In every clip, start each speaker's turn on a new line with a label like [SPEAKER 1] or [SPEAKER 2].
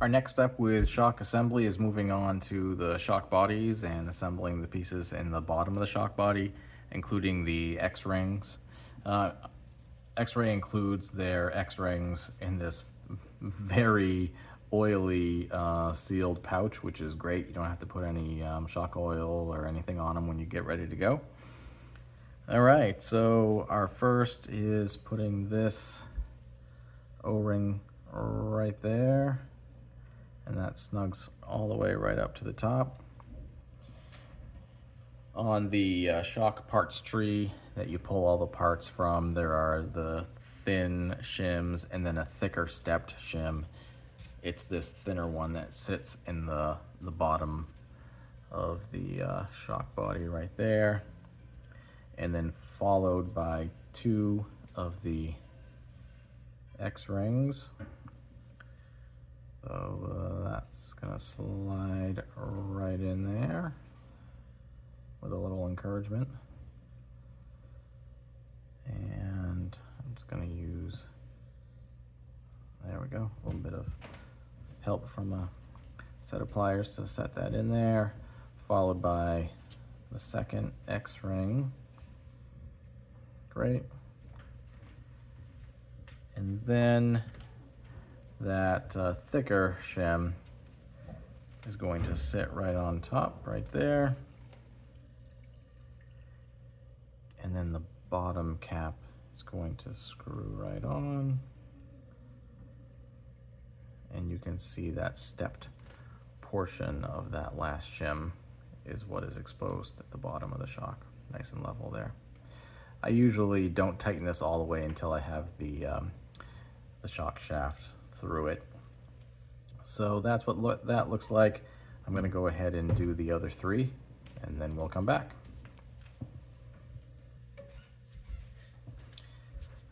[SPEAKER 1] Our next step with shock assembly is moving on to the shock bodies and assembling the pieces in the bottom of the shock body, including the X-rings. Uh, X-ray includes their X-rings in this very oily sealed pouch, which is great. You don't have to put any shock oil or anything on them when you get ready to go. All right, so our first is putting this O-ring right there, and that snugs all the way right up to the top. On the shock parts tree that you pull all the parts from, there are the thin shims and then a thicker stepped shim. It's this thinner one that sits in the bottom of the shock body right there, and then followed by two of the X-rings. So that's gonna slide right in there with a little encouragement. And I'm just gonna use, there we go, a little bit of help from a set of pliers to set that in there, followed by the second X-ring. Great. And then that thicker shim is going to sit right on top, right there. And then the bottom cap is going to screw right on. And you can see that stepped portion of that last shim is what is exposed at the bottom of the shock, nice and level there. I usually don't tighten this all the way until I have the shock shaft through it. So that's what that looks like. I'm gonna go ahead and do the other three, and then we'll come back.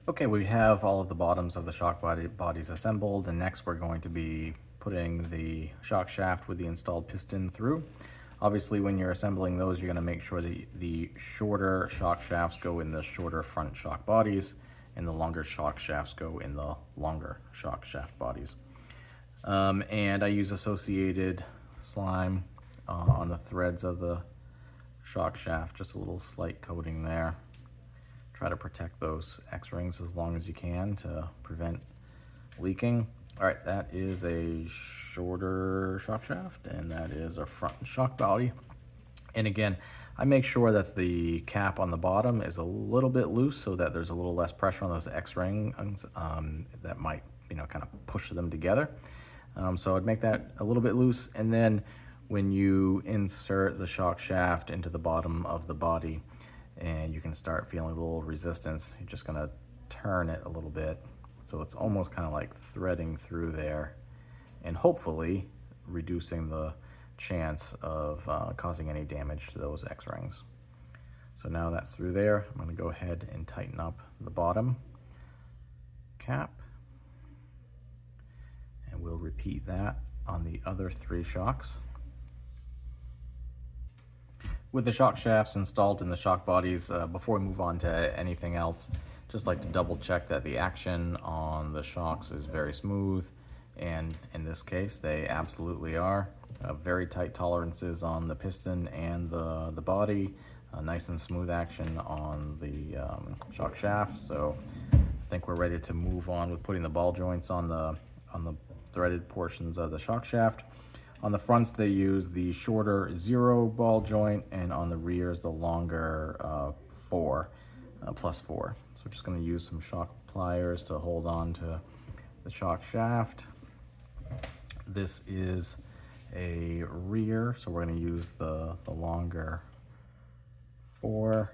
[SPEAKER 1] Okay, we have all of the bottoms of the shock bodies assembled, and next we're going to be putting the shock shaft with the installed piston through. Obviously, when you're assembling those, you're gonna make sure that the shorter shock shafts go in the shorter front shock bodies, and the longer shock shafts go in the longer shock shaft bodies. And I use associated slime on the threads of the shock shaft, just a little slight coating there. Try to protect those X-rings as long as you can to prevent leaking. All right, that is a shorter shock shaft, and that is a front shock body. And again, I make sure that the cap on the bottom is a little bit loose so that there's a little less pressure on those X-rings that might, kind of push them together. So I'd make that a little bit loose, and then when you insert the shock shaft into the bottom of the body, and you can start feeling a little resistance, you're just gonna turn it a little bit. So it's almost kind of like threading through there and hopefully reducing the chance of causing any damage to those X-rings. So now that's through there, I'm gonna go ahead and tighten up the bottom cap. And we'll repeat that on the other three shocks. With the shock shafts installed in the shock bodies, before we move on to anything else, just like to double check that the action on the shocks is very smooth, and in this case they absolutely are. Very tight tolerances on the piston and the body, nice and smooth action on the shock shaft. So I think we're ready to move on with putting the ball joints on the threaded portions of the shock shaft. On the fronts, they use the shorter 0 ball joint, and on the rears, the longer 4, +4. So we're just gonna use some shock pliers to hold on to the shock shaft. This is a rear, so we're gonna use the longer 4,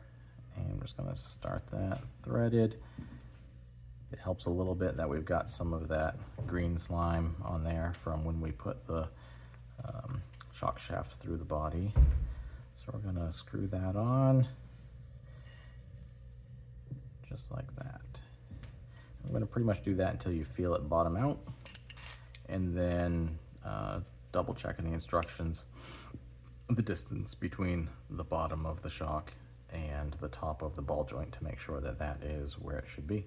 [SPEAKER 1] and I'm just gonna start that threaded. It helps a little bit that we've got some of that green slime on there from when we put the shock shaft through the body. So we're gonna screw that on just like that. I'm gonna pretty much do that until you feel it bottom out, and then double checking the instructions, the distance between the bottom of the shock and the top of the ball joint to make sure that that is where it should be.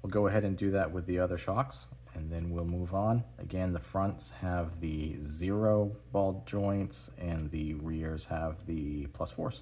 [SPEAKER 1] We'll go ahead and do that with the other shocks, And then we'll move on. Again, the fronts have the 0 ball joints and the rears have the +4s.